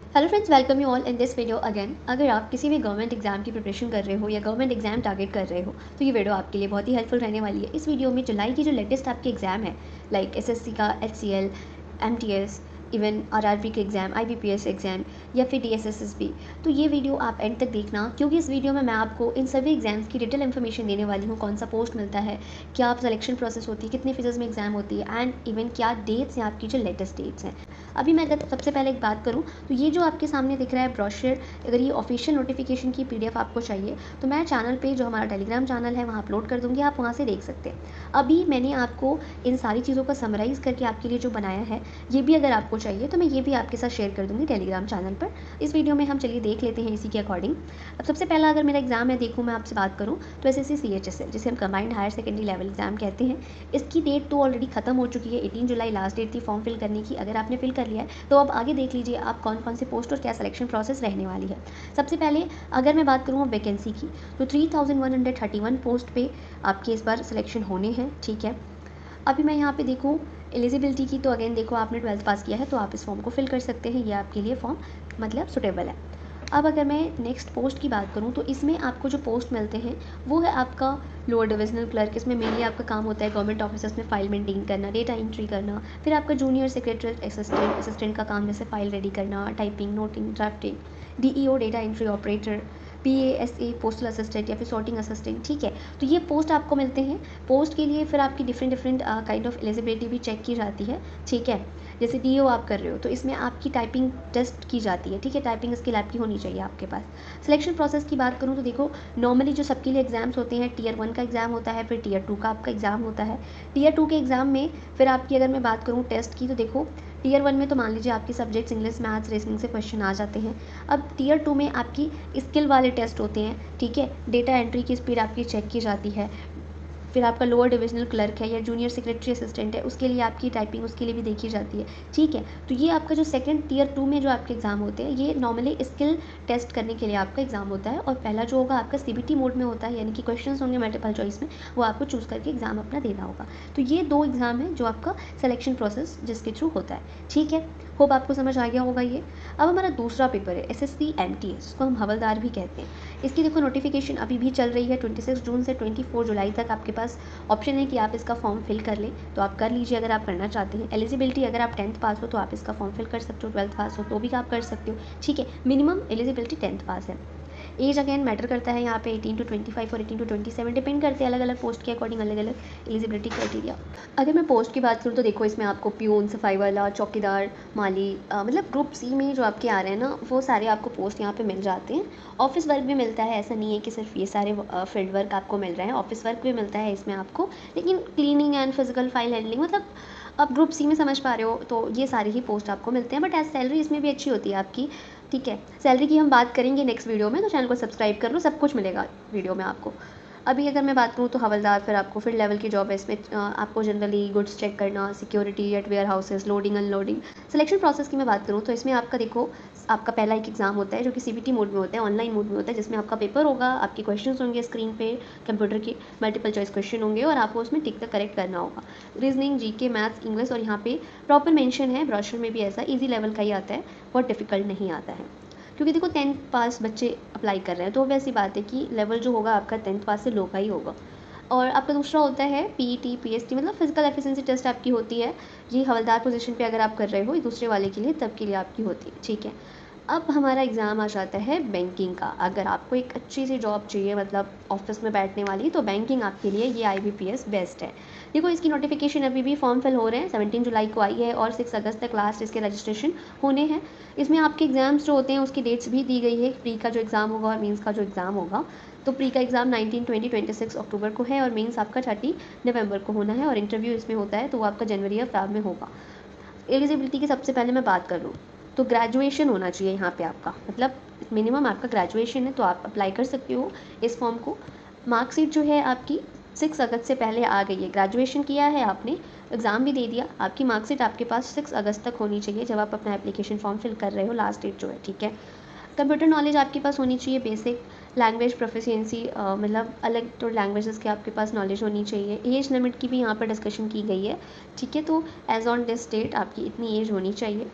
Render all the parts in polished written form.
Hello friends, welcome you all in this video again. अगर आप किसी भी गवर्नमेंट एग्जाम की प्रिपरेशन कर रहे हो या गवर्नमेंट एग्जाम टारगेट कर रहे हो तो ये वीडियो आपके लिए बहुत ही हेल्पफुल रहने वाली है। इस वीडियो में जुलाई की जो लेटेस्ट आपकी एग्जाम है, लाइक एसएससी का एचसीएल, एमटीएस, इवन आरआरबी के एग्ज़ाम, आईबीपीएस एग्ज़ाम या फिर डीएसएसएसबी, तो ये वीडियो आप एंड तक देखना, क्योंकि इस वीडियो में मैं आपको इन सभी एग्जाम्स की डिटेल इन्फॉर्मेशन देने वाली हूँ। कौन सा पोस्ट मिलता है, क्या सिलेक्शन प्रोसेस होती है, कितने फेजेस में एग्जाम होती है, एंड इवन क्या डेट्स हैं आपकी जो लेटेस्ट डेट्स हैं। अभी मैं अगर सबसे पहले एक बात करूँ तो ये जो आपके सामने दिख रहा है ब्रोशर, अगर ये ऑफिशियल नोटिफिकेशन की पीडीएफ आपको चाहिए तो मैं चैनल पे, जो हमारा टेलीग्राम चैनल है, वहाँ अपलोड कर दूँगी, आप वहाँ से देख सकते हैं। अभी मैंने आपको इन सारी चीज़ों को समराइज़ करके आपके लिए जो बनाया है, ये भी अगर आपको चाहिए तो मैं ये भी आपके साथ शेयर कर दूँगी टेलीग्राम चैनल पर। इस वीडियो में हम चलिए देख लेते हैं इसी के अकॉर्डिंग। अब सबसे पहला अगर मेरा एग्जाम है देखूँ, मैं आपसे बात करूँ तो एसएससी सीएचएसएल, जिसे हम combined higher secondary level exam कहते हैं, इसकी डेट तो ऑलरेडी खत्म हो चुकी है। 18 जुलाई लास्ट डेट थी फॉर्म फिल करने की। अगर आपने फिल कर लिया है तो अब आगे देख लीजिए आप कौन कौन से पोस्ट और क्या सिलेक्शन प्रोसेस रहने वाली है। सबसे पहले अगर मैं बात करूँ वैकेंसी की, तो 3131 पोस्ट पे आपके इस बार सिलेक्शन होने हैं। ठीक है, अभी मैं यहाँ पे देखूँ एलिजिबिलिटी की, तो अगेन देखो आपने 12th पास किया है तो आप इस फॉर्म को फिल कर सकते हैं, ये आपके लिए फॉर्म मतलब सुटेबल है। अब अगर मैं नेक्स्ट पोस्ट की बात करूँ तो इसमें आपको जो पोस्ट मिलते हैं वो है आपका लोअर डिविजनल क्लर्क। इसमें मेनली आपका काम होता है गवर्नमेंट ऑफिस में फाइल मेंटेन करना, डेटा एंट्री करना। फिर आपका जूनियर सेक्रेटरी असिस्टेंट का काम, जैसे फाइल रेडी करना, typing, noting, drafting. DEO data entry operator, PA SA postal assistant या फिर सॉर्टिंग असिस्टेंट। ठीक है, तो ये पोस्ट आपको मिलते हैं। पोस्ट के लिए फिर आपकी different different kind of eligibility भी चेक की जाती है। ठीक है, जैसे डीओ आप कर रहे हो तो इसमें आपकी टाइपिंग टेस्ट की जाती है। ठीक है, टाइपिंग स्किल आपकी होनी चाहिए आपके पास। सिलेक्शन प्रोसेस की बात करूँ तो देखो, नॉर्मली जो सबके लिए एग्जाम्स होते हैं, टीयर 1 का एग्ज़ाम होता है, फिर टीयर 2 का आपका एग्ज़ाम होता है। टीयर 2 के एग्ज़ाम में फिर आपकी, अगर मैं बात करूँ टेस्ट की, तो देखो टीयर 1 में तो मान लीजिए आपके सब्जेक्ट्स इंग्लिश, मैथ्स, रीजनिंग से क्वेश्चन आ जाते हैं। अब टीयर 2 में आपकी स्किल वाले टेस्ट होते हैं। ठीक है, डेटा एंट्री की स्पीड आपकी चेक की जाती है। फिर आपका लोअर डिविजनल क्लर्क है या जूनियर सेक्रेटरी असिस्टेंट है, उसके लिए आपकी टाइपिंग उसके लिए भी देखी जाती है। ठीक है, तो ये आपका जो सेकंड टीयर 2 में जो आपके एग्ज़ाम होते हैं, ये नॉर्मली स्किल टेस्ट करने के लिए आपका एग्ज़ाम होता है। और पहला जो होगा आपका सीबीटी मोड में होता है, यानी कि क्वेश्चन होंगे मल्टीपल चॉइस में, वो आपको चूज़ करके एग्ज़ाम अपना देना होगा। तो ये 2 एग्ज़ाम है जो आपका सिलेक्शन प्रोसेस जिसके थ्रू होता है। ठीक है, होप आपको समझ आ गया होगा ये। अब हमारा दूसरा पेपर है एसएससी एमटीएस, जिसको हम हवलदार भी कहते हैं। इसकी देखो नोटिफिकेशन अभी भी चल रही है। 26 जून से 24 जुलाई तक आपके पास ऑप्शन है कि आप इसका फॉर्म फिल कर लें, तो आप कर लीजिए अगर आप करना चाहते हैं। एलिजिबिलिटी, अगर आप 10th पास हो तो आप इसका फॉर्म फिल कर सकते हो, 12th पास हो तो भी आप कर सकते हो। ठीक है, मिनिमम एलिजिबिलिटी 10th पास है। एज अगेन मैटर करता है यहाँ पे, 18 टू 25 और 18 टू 27 डिपेंड करते हैं अलग अलग पोस्ट के अकॉर्डिंग, अलग अलग एलिजिबिलिटी क्राइटेरिया। अगर मैं पोस्ट की बात करूँ तो देखो इसमें आपको प्यून, सफाई वाला, चौकीदार, माली, मतलब ग्रुप सी में जो आपके आ रहे हैं ना, वो सारे आपको पोस्ट यहाँ पे मिल जाते हैं। ऑफिस वर्क भी मिलता है, ऐसा नहीं है कि सिर्फ ये सारे फील्ड वर्क आपको मिल रहे हैं, ऑफिस वर्क भी मिलता है इसमें आपको। लेकिन cleaning and physical file handling, मतलब आप ग्रुप सी में समझ पा रहे हो, तो ये सारे ही पोस्ट आपको मिलते हैं। बट एज सैलरी इसमें भी अच्छी होती है आपकी। ठीक है, सैलरी की हम बात करेंगे नेक्स्ट वीडियो में, तो चैनल को सब्सक्राइब कर लो, सब कुछ मिलेगा वीडियो में आपको। अभी अगर मैं बात करूँ तो हवलदार, फिर आपको फील्ड लेवल की जॉब है। इसमें आपको जनरली गुड्स चेक करना, security at warehouses, loading unloading. Selection process की मैं बात करूँ तो इसमें आपका देखो, आपका पहला एक एग्ज़ाम होता है जो कि सीबीटी मोड में होता है, ऑनलाइन मोड में होता है, जिसमें आपका पेपर होगा, आपके क्वेश्चन होंगे स्क्रीन पे, कंप्यूटर के मल्टीपल चॉइस क्वेश्चन होंगे और आपको उसमें टिक द करेक्ट करना होगा। रीजनिंग, जीके, मैथ्स, इंग्लिश, और यहाँ पे प्रॉपर मेंशन है ब्रोशर में भी, ऐसा ईजी लेवल का ही आता है, बहुत डिफिकल्ट नहीं आता है। क्योंकि देखो 10th पास बच्चे अप्लाई कर रहे हैं, तो वैसी बात है कि लेवल जो होगा आपका 10th पास से लो का ही होगा। और आपका दूसरा होता है पीईटी, पीएसटी, मतलब फिजिकल एफिशिएंसी टेस्ट आपकी होती है। ये हवलदार पोजीशन पे अगर आप कर रहे हो, ये दूसरे वाले के लिए, तब के लिए आपकी होती है। ठीक है, अब हमारा एग्ज़ाम आ जाता है बैंकिंग का। अगर आपको एक अच्छी सी जॉब चाहिए, मतलब ऑफिस में बैठने वाली, तो बैंकिंग आपके लिए ये आईबीपीएस बेस्ट है। देखो इसकी नोटिफिकेशन अभी भी फॉर्म फिल हो रहे हैं, 17 जुलाई को आई है और 6 अगस्त तक लास्ट इसके रजिस्ट्रेशन होने हैं। इसमें आपके एग्ज़ाम्स जो होते हैं उसकी डेट्स भी दी गई है, प्री का जो एग्ज़ाम होगा और मेंस का जो एग्ज़ाम होगा। तो प्री का एग्ज़ाम 19, 20, 26 अक्टूबर को है और मेंस आपका 30 नवंबर को होना है, और इंटरव्यू इसमें होता है तो वो आपका जनवरी या फरवरी में होगा। एलिजिबिलिटी की सबसे पहले मैं बात कर लूँ तो ग्रेजुएशन होना चाहिए यहाँ पे आपका, मतलब मिनिमम आपका ग्रेजुएशन है तो आप अप्लाई कर सकते हो इस फॉर्म को। मार्कशीट जो है आपकी 6 अगस्त से पहले आ गई है, ग्रेजुएशन किया है आपने, एग्ज़ाम भी दे दिया, आपकी मार्कशीट आपके पास 6 अगस्त तक होनी चाहिए जब आप अपना एप्लीकेशन फॉर्म फिल कर रहे हो, लास्ट डेट जो है। ठीक है, कंप्यूटर नॉलेज आपके पास होनी चाहिए, बेसिक लैंग्वेज प्रोफिशिएंसी, मतलब अलग तो लैंग्वेजेस के आपके पास नॉलेज होनी चाहिए। एज लिमिट की भी यहाँ पर डिस्कशन की गई है। ठीक है, तो एज ऑन दिस डेट आपकी इतनी एज होनी चाहिए।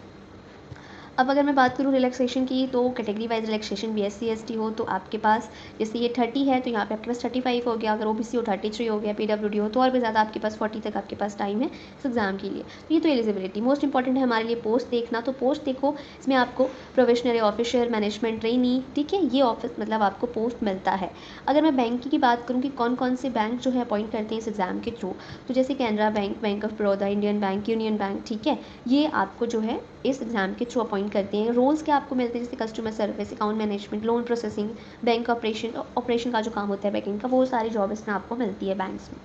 अब अगर मैं बात करूँ रिलैक्सेशन की, तो category wise relaxation BSc ST हो तो आपके पास जैसे ये 30 है तो यहाँ पे आपके पास 35 हो गया, अगर OBC हो 33 हो गया, PWD हो तो और भी ज़्यादा आपके पास 40 तक आपके पास टाइम है इस एग्ज़ाम के लिए। तो ये तो एलिजिबिलिटी मोस्ट इंपॉर्टेंट है हमारे लिए। पोस्ट देखना, तो पोस्ट देखो, इसमें आपको प्रोफेशनल ऑफिसर, मैनेजमेंट ट्रेनी, ठीक है, ये ऑफिस मतलब आपको पोस्ट मिलता है। अगर मैं बैंक की बात करूँ कि कौन कौन से बैंक जो है अपॉइंट करते हैं इस एग्ज़ाम के थ्रू, तो जैसे Canara bank, bank of Baroda, Indian bank, union bank, ठीक है, ये आपको जो है इस एग्ज़ाम के थ्रू अपॉइंट करते हैं। रोल्स क्या आपको मिलते हैं, जैसे customer service, account management, loan processing, bank operation का जो काम होता है बैंकिंग का, वो सारी जॉब इसमें आपको मिलती है बैंक्स में।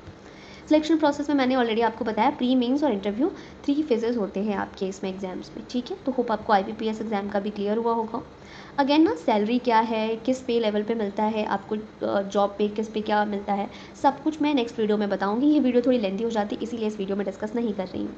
सिलेक्शन प्रोसेस में मैंने ऑलरेडी आपको बताया, प्री मेंस और इंटरव्यू 3 फेजेस होते हैं आपके इसमें एग्जाम्स में, ठीक है। तो होप आपको IBPS एग्जाम का भी क्लियर हुआ होगा। अगेन ना, सैलरी क्या है, किस पे लेवल पे मिलता है आपको, जॉब पे किस पे क्या मिलता है, सब कुछ मैं नेक्स्ट वीडियो में बताऊंगी। ये वीडियो थोड़ी लेंथी हो जाती है, इसीलिए इस वीडियो में डिस्कस नहीं कर रही हूँ।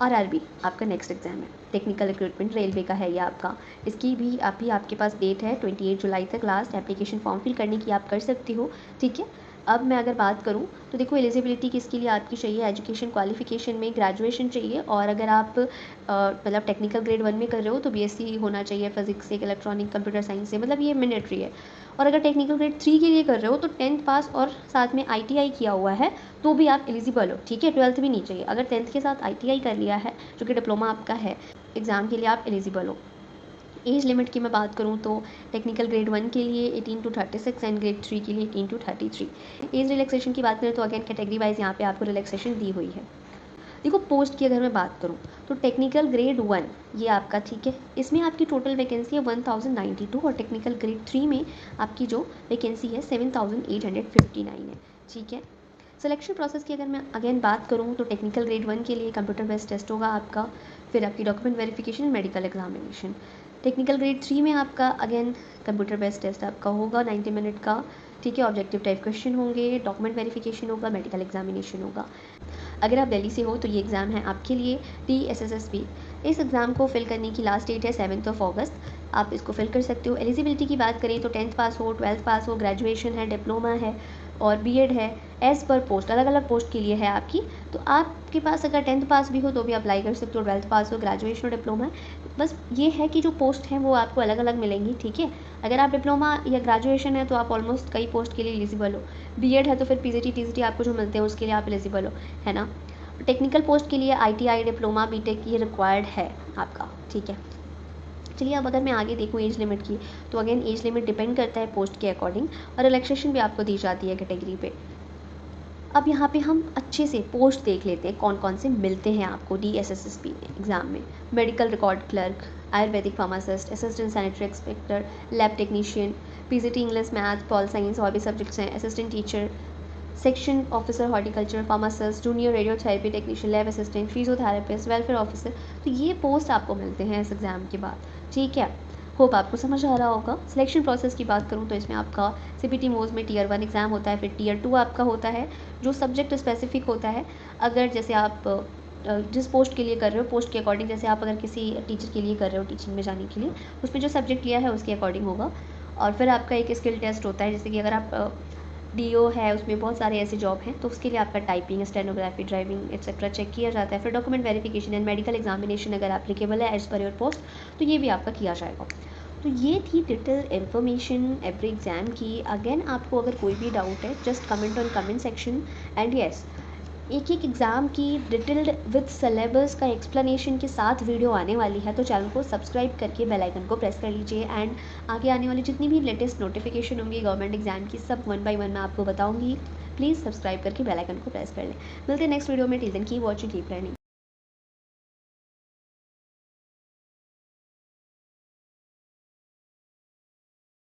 RRB आपका नेक्स्ट एग्जाम है, टेक्निकल रिक्रूटमेंट रेलवे का है ये आपका। इसकी भी आपके पास डेट है 28 जुलाई तक लास्ट एप्लीकेशन फॉर्म फिल करने की, आप कर सकती हो, ठीक है। अब मैं अगर बात करूँ तो देखो, एलिजिबिलिटी किसके लिए आपकी चाहिए, एजुकेशन क्वालिफिकेशन में ग्रेजुएशन चाहिए, और अगर आप मतलब टेक्निकल ग्रेड 1 में कर रहे हो तो BSc होना चाहिए फिजिक्स से, इलेक्ट्रॉनिक कंप्यूटर साइंस से, मतलब ये मैंडेटरी है। और अगर टेक्निकल ग्रेड 3 के लिए कर रहे हो तो 10th पास और साथ में ITI किया हुआ है तो भी आप एलिजिबल हो, ठीक है। 12th भी नहीं चाहिए, अगर 10th के साथ ITI कर लिया है जो कि डिप्लोमा आपका है, एग्ज़ाम के लिए आप एलिजिबल हो। एज लिमिट की मैं बात करूँ तो टेक्निकल ग्रेड 1 के लिए 18 to 36 एंड ग्रेड 3 के लिए 18 to 33। एज रिलैक्सेशन की बात करें तो अगेन कैटेगरी वाइज यहाँ पे आपको रिलैक्सेशन दी हुई है। देखो, पोस्ट की अगर मैं बात करूँ तो टेक्निकल ग्रेड 1 ये आपका, ठीक है, इसमें आपकी टोटल वैकेंसी है 1092, और टेक्निकल ग्रेड 3 में आपकी जो वैकेंसी है 7859 है, ठीक है। सिलेक्शन प्रोसेस की अगर मैं अगेन बात करूँ तो टेक्निकल ग्रेड 1 के लिए कंप्यूटर बेस्ड टेस्ट होगा आपका, फिर आपकी document verification, medical examination. Technical grade 3 में आपका अगेन कंप्यूटर बेस्ड टेस्ट आपका होगा 90 मिनट का, ठीक है, ऑब्जेक्टिव टाइप क्वेश्चन होंगे, डॉक्यूमेंट वेरिफिकेशन होगा, मेडिकल एग्जामिनेशन होगा। अगर आप दिल्ली से हो तो ये एग्ज़ाम है आपके लिए TSSSB। इस एग्ज़ाम को फिल करने की लास्ट डेट है 7 अगस्त, आप इसको फिल कर सकते हो। एलिजिबिलिटी की बात करें तो 10th पास हो, 12th पास हो, ग्रेजुएशन है, डिप्लोमा है और BEd है। एज़ पर पोस्ट, अलग अलग पोस्ट के लिए है आपकी। तो आपके पास अगर 10th पास भी हो तो भी अप्लाई कर सकते हो, 12th पास हो, ग्रेजुएशन और डिप्लोमा है। बस ये है कि जो पोस्ट हैं वो आपको अलग अलग मिलेंगी, ठीक है। अगर आप डिप्लोमा या ग्रेजुएशन है तो आप ऑलमोस्ट कई पोस्ट के लिए एलिजिबल हो। BEd है तो फिर PGT TCT आपको जो मिलते हैं उसके लिए आप एलिजिबल हो, है ना। टेक्निकल पोस्ट के लिए ITI, डिप्लोमा, BTech ये रिक्वायर्ड है आपका, ठीक है। चलिए, अब अगर मैं आगे देखूँ एज लिमिट की, तो अगेन एज लिमिट डिपेंड करता है पोस्ट के अकॉर्डिंग, और रिलैक्सेशन भी आपको दी जाती है कैटेगरी पे। अब यहाँ पे हम अच्छे से पोस्ट देख लेते हैं कौन कौन से मिलते हैं आपको DSSSB एग्ज़ाम में। Medical record clerk, Ayurvedic pharmacist, assistant sanitary inspector, lab technician, PGT English, math, pol science और भी सब्जेक्ट्स हैं, assistant teacher, section officer horticulture, pharmacist, junior radiotherapy technician, lab assistant, physiotherapist, welfare officer. तो ये post आपको मिलते हैं इस एग्ज़ाम के बाद, ठीक है। होप आपको समझ आ रहा होगा। सिलेक्शन प्रोसेस की बात करूँ तो इसमें आपका CPT मोड में Tier 1 एग्ज़ाम होता है, फिर Tier 2 आपका होता है जो सब्जेक्ट स्पेसिफिक होता है। अगर जैसे आप जिस पोस्ट के लिए कर रहे हो, पोस्ट के अकॉर्डिंग, जैसे आप अगर किसी टीचर के लिए कर रहे हो, टीचिंग में जाने के लिए, उसमें जो सब्जेक्ट लिया है उसके अकॉर्डिंग होगा। और फिर आपका एक स्किल टेस्ट होता है, जैसे कि अगर आप DO है, उसमें बहुत सारे ऐसे जॉब हैं तो उसके लिए आपका typing, stenography, driving etcetera check किया जाता है। फिर document verification and medical examination अगर एप्लीकेबल है एज पर योर पोस्ट, तो ये भी आपका किया जाएगा। तो ये थी डिटेल इन्फॉर्मेशन एवरी एग्ज़ाम की। अगेन आपको अगर कोई भी डाउट है, just comment on comment section. And yes, एक एक एग्ज़ाम की डिटेल्ड विद सिलेबस का एक्सप्लेनेशन के साथ वीडियो आने वाली है, तो चैनल को सब्सक्राइब करके बेल आइकन को प्रेस कर लीजिए। एंड आगे आने वाली जितनी भी लेटेस्ट नोटिफिकेशन होंगी गवर्नमेंट एग्जाम की, सब 1 by 1 मैं आपको बताऊंगी। प्लीज़ सब्सक्राइब करके बेल आइकन को प्रेस कर लें। मिलते हैं नेक्स्ट वीडियो में। Till then keep watching, keep learning.